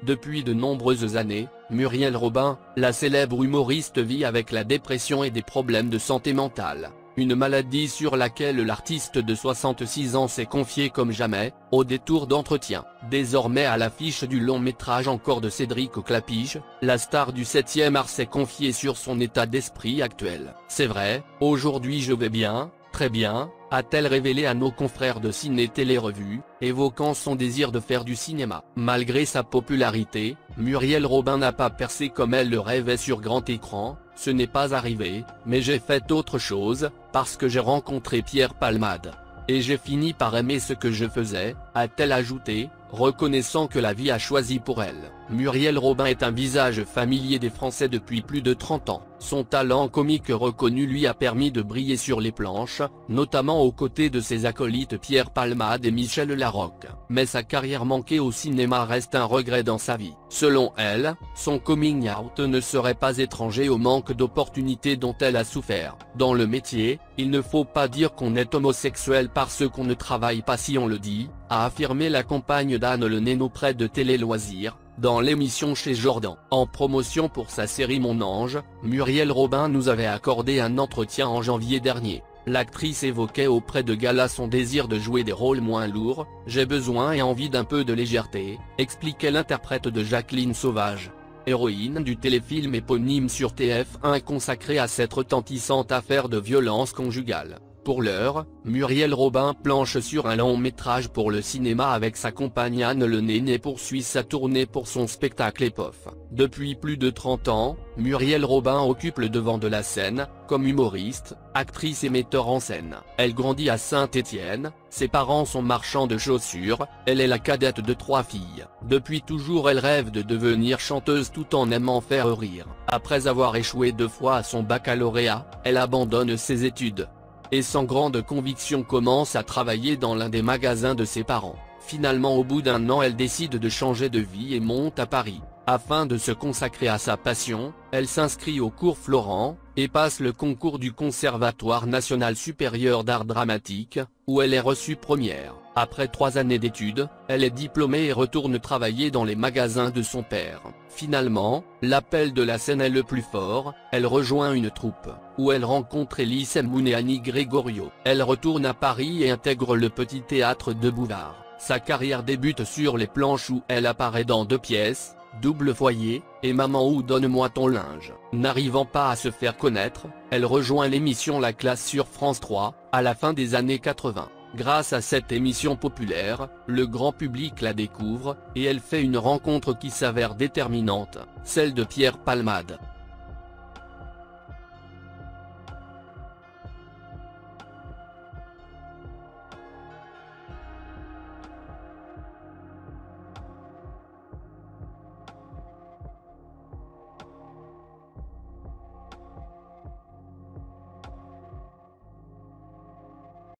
Depuis de nombreuses années, Muriel Robin, la célèbre humoriste vit avec la dépression et des problèmes de santé mentale. Une maladie sur laquelle l'artiste de 66 ans s'est confié comme jamais, au détour d'entretiens. Désormais à l'affiche du long métrage Encore de Cédric Clapiche, la star du 7e art s'est confiée sur son état d'esprit actuel. C'est vrai, aujourd'hui je vais bien, très bien, a-t-elle révélé à nos confrères de Ciné Télé Revue, évoquant son désir de faire du cinéma. Malgré sa popularité, Muriel Robin n'a pas percé comme elle le rêvait sur grand écran. Ce n'est pas arrivé, mais j'ai fait autre chose, parce que j'ai rencontré Pierre Palmade. Et j'ai fini par aimer ce que je faisais, a-t-elle ajouté, reconnaissant que la vie a choisi pour elle. Muriel Robin est un visage familier des Français depuis plus de 30 ans. Son talent comique reconnu lui a permis de briller sur les planches, notamment aux côtés de ses acolytes Pierre Palmade et Michel Larocque. Mais sa carrière manquée au cinéma reste un regret dans sa vie. Selon elle, son coming out ne serait pas étranger au manque d'opportunités dont elle a souffert. Dans le métier, il ne faut pas dire qu'on est homosexuel parce qu'on ne travaille pas si on le dit, a affirmé la compagne d'Anne Le Nène auprès de Télé Loisirs, dans l'émission Chez Jordan. En promotion pour sa série Mon Ange, Muriel Robin nous avait accordé un entretien en janvier dernier. L'actrice évoquait auprès de Gala son désir de jouer des rôles moins lourds. « J'ai besoin et envie d'un peu de légèreté », expliquait l'interprète de Jacqueline Sauvage, héroïne du téléfilm éponyme sur TF1 consacré à cette retentissante affaire de violence conjugale. Pour l'heure, Muriel Robin planche sur un long métrage pour le cinéma avec sa compagne Anne Le Nène et poursuit sa tournée pour son spectacle Epof. Depuis plus de 30 ans, Muriel Robin occupe le devant de la scène, comme humoriste, actrice et metteur en scène. Elle grandit à Saint-Étienne, ses parents sont marchands de chaussures, elle est la cadette de 3 filles. Depuis toujours elle rêve de devenir chanteuse tout en aimant faire rire. Après avoir échoué 2 fois à son baccalauréat, elle abandonne ses études. Et sans grande conviction commence à travailler dans l'un des magasins de ses parents. Finalement au bout d'1 an elle décide de changer de vie et monte à Paris. Afin de se consacrer à sa passion, elle s'inscrit au cours Florent, et passe le concours du Conservatoire national supérieur d'art dramatique, où elle est reçue première. Après 3 années d'études, elle est diplômée et retourne travailler dans les magasins de son père. Finalement, l'appel de la scène est le plus fort, elle rejoint une troupe, où elle rencontre Elise Moon et Annie Gregorio. Elle retourne à Paris et intègre le Petit Théâtre de Bouvard. Sa carrière débute sur les planches où elle apparaît dans 2 pièces, Double Foyer, et Maman ou Donne-moi ton linge. N'arrivant pas à se faire connaître, elle rejoint l'émission La Classe sur France 3, à la fin des années 80. Grâce à cette émission populaire, le grand public la découvre, et elle fait une rencontre qui s'avère déterminante, celle de Pierre Palmade.